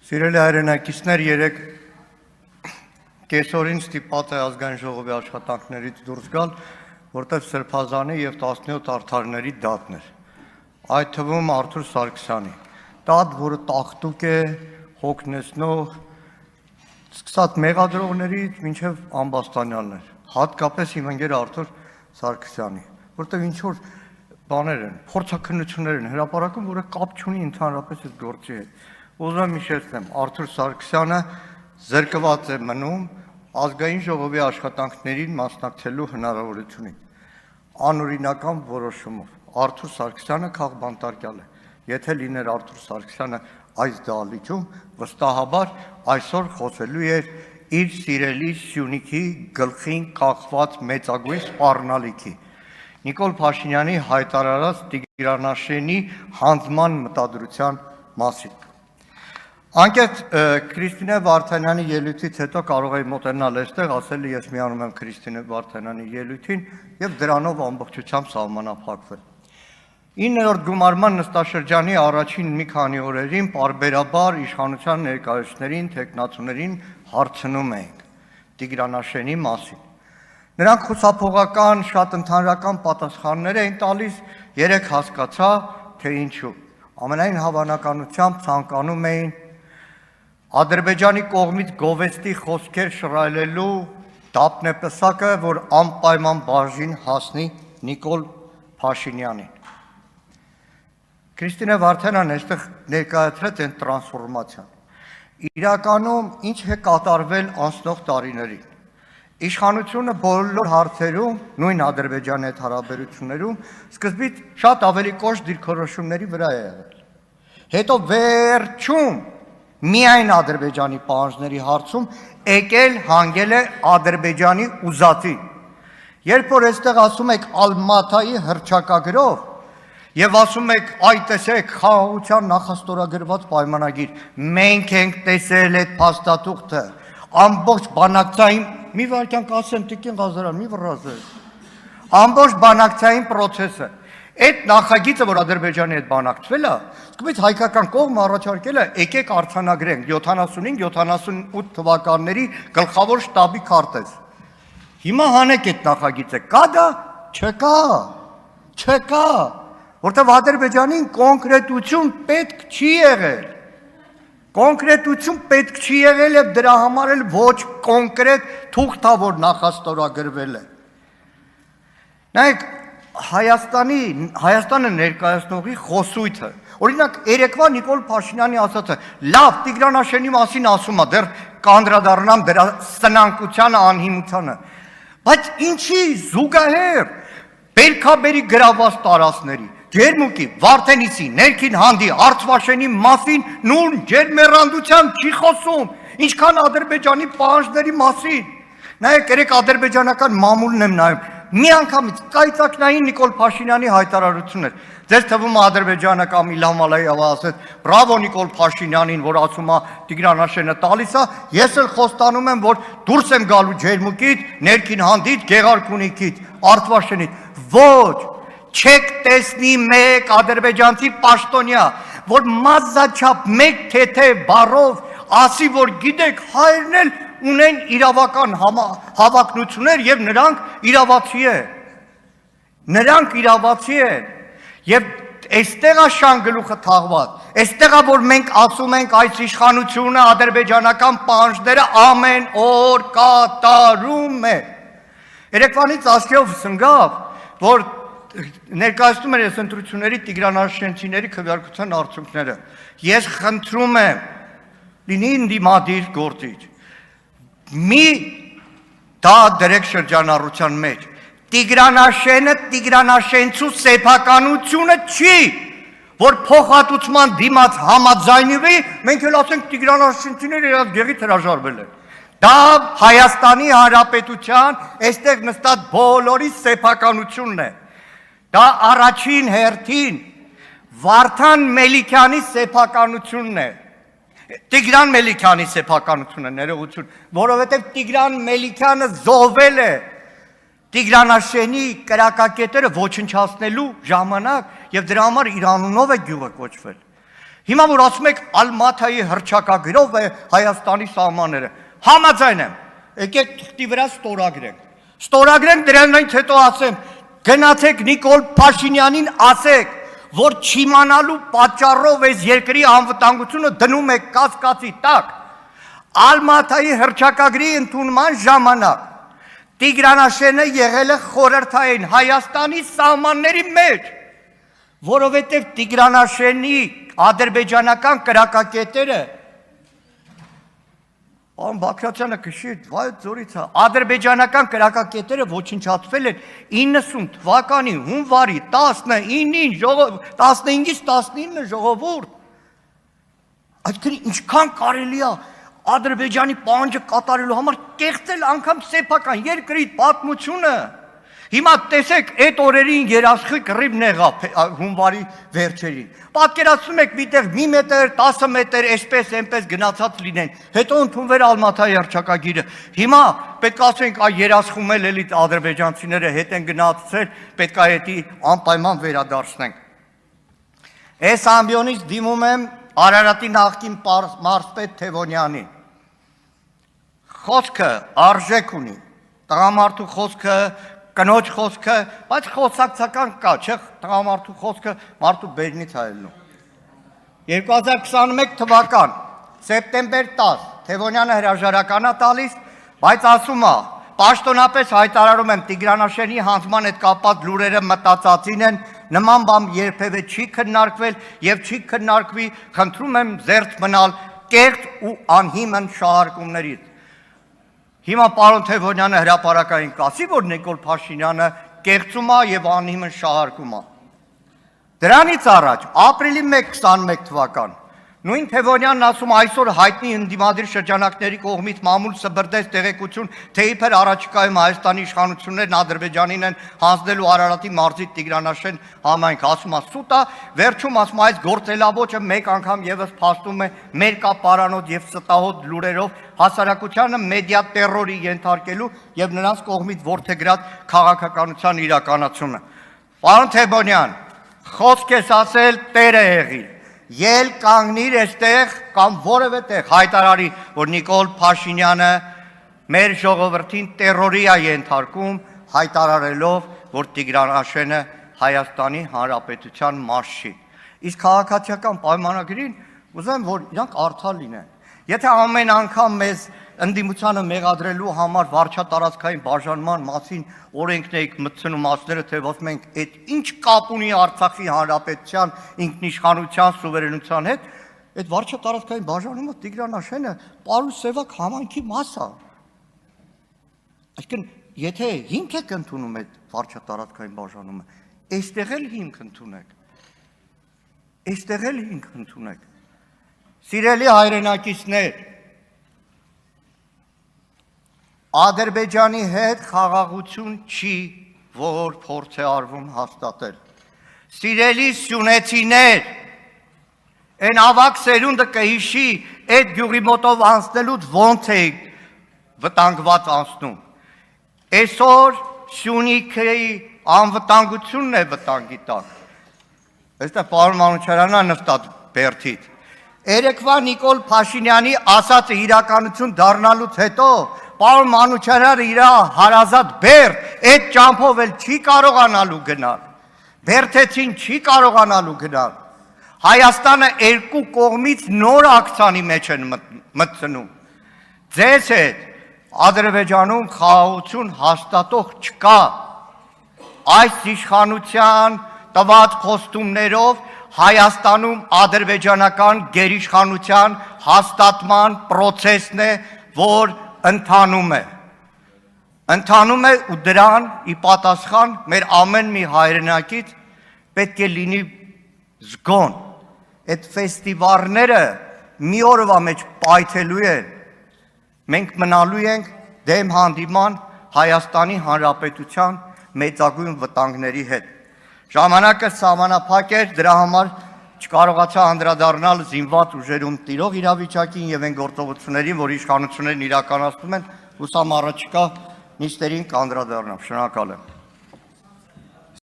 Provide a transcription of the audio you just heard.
Սիրելի հայրենակիցներ, երեք կեսօրին ստիպված է ազգային ժողովի աշխատանքներից դուրս գալ, որտեղ Սրբազանի եւ 17 արդարների դատն էր։ Այդ թվում Արթուր Սարգսյանի դատ, որը տաղտուկ է, հոգնեցնող, սկսած մեղադրողներից մինչև ամբաստանյաններ, հատկապես իմ ընկեր Արթուր Սարգսյանի, որտեղ ինչ որ բաներ են, փորձաքննություններ են հրապարակում, որը կապ չունի ընդհանրապես այդ գործի հետ։ Ուզում եմ հիշեցնեմ, Արթուր Սարգսյանը զրկված է մնում ազգային ժողովի աշխատանքներին մասնակցելու հնարավորությունից։ Անօրինական որոշումով Արթուր Սարգսյանը քաղբանտարկյալ է։ Եթե լիներ Արթուր Սարգսյանը այս դահլիճում, վստահաբար այսօր խոսելու էր իր սիրելի Սյունիքի գլխին կախված մեծագույն սպառնալիքի Նիկոլ Փաշինյանի հայտարարած Տիգրանաշենի հանձնման մտադրության մասին։ Անկետ Քրիստինե Վարդանյանի ելույթից հետո կարող էի մոտենալ այստեղ, ասել ես միանում եմ Քրիստինե Վարդանյանի ելույթին եւ դրանով ամբողջությամբ սահմանափակվել։ 9-րդ գումարման նստաշրջանի առաջին մի քանի օրերին պարբերաբար իշխանության ներկայացուցիչներին, թեկնածուներին հարցնում էինք Տիգրանաշենի մասին։ Նրանք խուսափողական, շատ ընդհանրական պատասխաններ էին տալիս, երեք հասկացա, թե ինչու։ Ամենայն հավանականությամբ ցանկանում էին Ադրբեջանի կողմից գովեստի խոսքեր շռայլելու դափնեպսակը, որ անպայման բաժին հասնի Նիկոլ Փաշինյանին։ Քրիստինե Վարդանյանն այստեղ ներկայացրեց այն տրանսֆորմացիան։ Իրականում ինչ է կատարվել անցնող տարիներին։ Իշխանությունը բոլոր հարցերում, նույն Ադրբեջանի հետ հարաբերություններում, սկզբից շատ ավելի կոշտ դիրքորոշումների վրա է եղել։ Հետո վերջում միայն Ադրբեջանի պահանջների հարցում եկել հանգել է Ադրբեջանի ուզածին։ Երբ որ այստեղ ասում եք Ալմաթայի հռչակագրով եւ ասում եք այ տեսեք խաղաղության նախաստորագրված պայմանագիր, մենք ենք տեսել այդ փաստաթուղթը, ամբողջ բանակցային մի վարքյան կասեմ Տիկին Ղազարյան, մի վռազես, ամբողջ բանակցային process-ը Այդ նախագիծը, որ Ադրբեջանի հետ բանակցվել է, սկզբից հայկական կողմը առաջարկել է եկեք արձանագրենք 75-78 թվականների գլխավոր շտաբի քարտեզ։ Հիմա հանեք այդ նախագիծը, կա դա, չկա, որտեղ Ադրբեջանին կոնկրետություն պետք չի եղել։ Կոնկրետություն պետք չի եղել եւ դրա համար էլ ոչ կոնկրետ թուղթ է, որ նախաստորագրվել է։ Նայեք Հայաստանը ներկայացնողի խոսույթը, օրինակ երեկվա Նիկոլ Փաշինյանի ասածը, լավ Տիգրանաշենի մասին ասում է, դեռ կանդրադառնամ դրա սնանկությանը, անհիմությանը, բայց ինչի զուգահեռ Բերքաբերի գրաված տարածքների, Ջերմուկի, Վարդենիսի, Ներքին Հանդի, Արցվաշենի մասին նույն ջերմեռանդությամբ չի խոսում, ինչքան Ադրբեջանի պահանջների մասին։ Նայեք, երեք ադրբեջանական մամուլն եմ նայում, մի անգամից կայծակնային Նիկոլ Փաշինյանի հայտարարություններ։ Ձեզ թվում է Ադրբեջանը կամ Իլհամ Ալիևը ասեց, բրավո Նիկոլ Փաշինյանին, որ ասում է Տիգրանաշենը տալիս է, ես էլ խոստանում եմ, որ դուրս եմ գալու Ջերմուկից, Ներքին Հանդից, Գեղարքունիքից, Արցվաշենից։ Ոչ, չեք տեսնի մեկ ադրբեջանցի պաշտոնյա, որ մազաչափ մեկ թեթև բառով ասի, որ գիտեք, հայրն էլ ունեն իրավական հավակնություններ եւ նրանք իրավացի են եւ այստեղ է շան գլուխը թաղված, այստեղ է որ մենք ասում ենք այս իշխանությունը ադրբեջանական պահանջները ամեն օր կատարում է։ Երեկվանից ասկեով սնգավ, որ ներկայացնում են այս ընտրությունների Տիգրանաշենցիների քվեարկության արդյունքները։ Ես խնդրում եմ, լինի ընդդիմադիր գործիչ, մի դա դրեք շրջանառության մեջ, Տիգրանաշենը Տիգրանաշենցու սեփականությունը չի, որ փոխհատուցման դիմաց համաձայնվի, մենք էլ ասենք Տիգրանաշենցիները իրաց գեղից հրաժարվել են։ Դա Հայաստանի Հանրապետության այստեղ նստած բոլորի սեփականությունն է։ Դա առաջին հերթին Վարդան Մելիքյանի սեփականությունն է։ Տիգրան Մելիքյանի սեփականությունը, ներողություն, որովհետև Տիգրան Մելիքյանը զոհվել է Տիգրանաշենի կրակակետերը ոչնչացնելու ժամանակ եւ դրա համար իր անունով է գյուղը կոչվել։ Հիմա որ ասում եք Ալմաթայի հռչակագրով է Հայաստանի սահմանները, համաձայն եմ, եկեք թղթի վրա ստորագրենք դրանից հետո ասեմ, գնացեք Նիկոլ Փաշինյանին ասեք, որ չիմանալու պատճառով այս երկրի անվտանգությունը դնում եք կասկածի տակ, Ալմաթայի հռչակագրի ընդունման ժամանակ Տիգրանաշենը եղել է խորհրդային Հայաստանի սահմանների մեջ, որովհետև Տիգրանաշենի ադրբեջանական կրակակետերը Ան Բաքրատյանը քշի, վայ ձորից է, ադրբեջանական կրակակետերը ոչնչացվել են 90 թվականի հունվարի 15-ից 19 ժողովուրդ, այսքան ինչքան կարելի է Ադրբեջանի պահանջը կատարելու համար կեղծել անգամ սեփական երկրի պատմությունը, հիմա տեսեք այդ օրերին երաշխի կռիվն եղավ հունվարի վերջերին, պատկերացնում եք միտեղ մի մետր, 10 մետր, այսպես այնպես գնացած լինեն, հետո ընդունվեր Ալմաթայի հռչակագիրը, հիմա պետք է ասենք այ երաշխում էլ էլի ադրբեջանցիները հետ են գնացել, պետք է հետի անպայման վերադարձնենք։ Այս ամբիոնից դիմում եմ Արարատի նախկին մարզպետ Թևոնյանին, խոսքը արժեք ունի, տղամարդու խոսքը, կնոջ խոսքը, բայց խոսակցական կա, չէ, տղամարդու խոսքը մարդու բերնից հայելնու։ 2021 թվական, սեպտեմբեր 10, Թևոնյանը հրաժարական է տալիս, բայց ասում է, պաշտոնապես հայտարարում եմ Տիգրանաշենի հանձնման հետ կապված լուրերը մտածածին են, նման բան երբևէ չի քննարկվել եւ չի քննարկվի, խնդրում եմ զերծ մնալ կեղծ ու անհիմն շահարկումներից։ Հիմա պարոն Թևոնյանը հրապարակային կասի, որ Նիկոլ Փաշինյանը կեղծում է եւ անհիմն շահարկում է։ Դրանից առաջ ապրիլի 1-21 թվական նույն Թևոնյանն ասում այսօր հայտնի ընդդիմադիր շրջանակների կողմից մամուլ սբրդեց տեղեկություն, թե իբր առաջիկայում Հայաստանի իշխանություններն Ադրբեջանին են հանձնելու Արարատի մարզի Տիգրանաշեն համայնք, ասում է սուտ է, վերջում ասում այս գործելավոճը մեկ անգամ եւս փաստում է մեր կապարանոց եւ ստահոդ լուրերով հասարակությանը մեդիա տերորի ենթարկելու եւ նրանց կողմից ворթեգրած քաղաքականության իրականացումը։ Պարոն Թևոնյան, խոսք ես ասել Տերը եղիր։ Ել կանգնիր այստեղ կամ որևէ տեղ հայտարարի, որ Նիկոլ Փաշինյանը մեր ժողովրդին տերորի է ենթարկում, հայտարարելով, որ Տիգրանաշենը Հայաստանի Հանրապետության մաս չի։ Իսկ քաղաքացիական պայմանագրին ուզում որ իրանք արդար լինեն։ Եթե ամեն անգամ մեզ ընդդիմությանը մեղադրելու համար վարչատարածքային բաժանման մասին օրենքն եք մտցնում ասները, թե ոսում ենք այդ ինչ կապ ունի Արցախի Հանրապետության ինքնիշխանության սուվերենության հետ, այդ վարչատարածքային բաժանումը Տիգրանաշենը Պարուս Սևակ համայնքի մաս է։ Այսինքն, եթե հիմք եք ընդունում այդ վարչատարածքային բաժանումը, այստեղ էլ հիմք ընդունեք։ Այստեղ էլ հիմք ընդունեք։ Սիրելի հայրենակիցներ, Ադրբեջանի հետ խաղաղություն չի, որ փորձ է արվում հաստատել։ Սիրելի սյունեցիներ, այն ավակ սերունդը կհիշի, այդ գյուղի մոտով անցնելուց ոնց է վտանգված անցնում։ Այսօր Սյունիքի անվտանգությունն է վտանգի տակ։ Այստեղ պարոն Մանուչարյանն է նստած բերդից։ Երեկվա Նիկոլ Փաշինյանի ասածը իրականություն դառնալուց հետո պարոն Մանուչարյանը իր հարազատ Բերդ այդ ճամփով էլ չի կարողանալու գնալ։ Բերդեցին չի կարողանալու գնալ։ Հայաստանը երկու կողմից նոր ակցիանի մեջ են մտցնում։ Ձեզ հետ Ադրբեջանում խաղաղություն հաստատող չկա։ Այս իշխանության տված խոստումներով Հայաստանում ադրբեջանական գերիշխանության հաստատման process-ն է, որ ընթանում է։ Ընթանում է ու դրան ի պատասխան մեր ամեն մի հայրենակից պետք է լինի զգոն։ Այդ ֆեստիվալները մի օրվա մեջ պայթելու են։ Մենք մնալու ենք դեմ հանդիման Հայաստանի Հանրապետության մեծագույն վտանգների հետ։ Ժամանակը սահմանափակ էր, դրա համար չկարողացա անդրադառնալ զինված ուժերում տիրող իրավիճակին եւ այն գործողություններին, որ իշխանություններն իրականացնում են, հուսամ առաջիկա նիստերին կանդրադառնամ։ Շնորհակալ եմ։